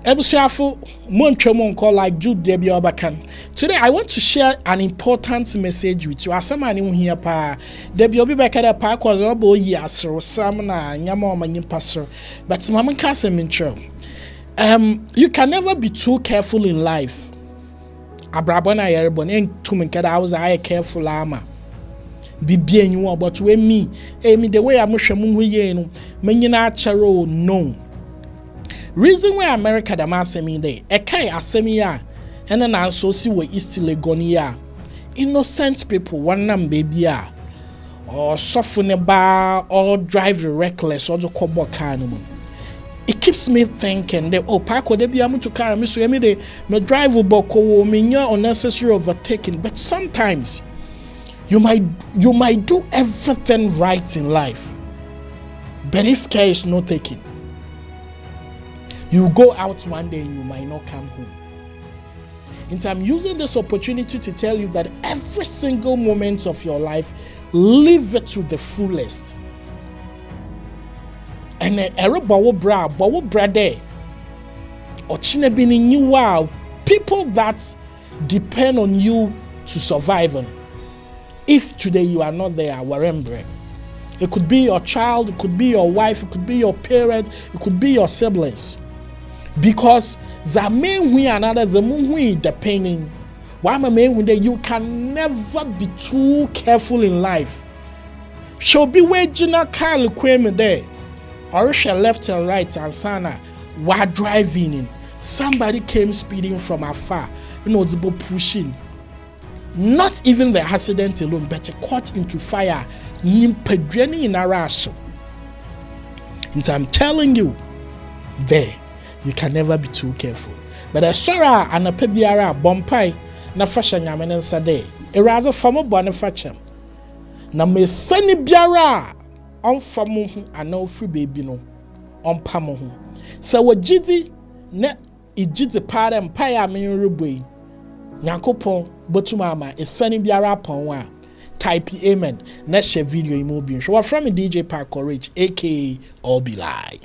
Ebusiafo Montremonko like Jude Debbie Obakan. Today I want to share an important message with you. Asamani here pa Debbie Obibaka Park was obo yasro samna nyama manyimpasro. But Mama Kasem intro. You can never be too careful in life. Abrabona yerbon en tuminkada I was careful ama. Bibi enyu but we me the way I'm hwemu ye no menyina achero no. Reason why America da masemi dey ekai asemi a ene na so si wo East Legon ya innocent people wanam baby a or suffer ne ba or drive reckless or go bob car no. It keeps me thinking that parko de bia mutu car me so me dey me drive boko me nya unnecessary overtaking, but sometimes you might do everything right in life, but if care is not taken, you go out one day and you might not come home. And so I'm using this opportunity to tell you that every single moment of your life, live it to the fullest. And bawo bra there, or people that depend on you to survive. If today you are not there, remember, it could be your child, it could be your wife, it could be your parent, it could be your siblings. Because the main way another the moon way depending. Why my main way you can never be too careful in life. Shall be waging a car there. Or shall left and right and sana while driving in. Somebody came speeding from afar, it's pushing. Not even the accident alone, but caught into fire. Nimpedreni in a rush. And I'm telling you, there, you can never be too careful. But a sora and a pebiara bompai na fashion yamen and sade. A rather famo bonifacium. Na me seni biara on famu and no free baby no on pamohu. So what jidi ne ijiti para empire min rubwe. Nyankopon botumama is sending biara pon type amen. Next share video imo bin. So from DJ Park Courage aka Obilai.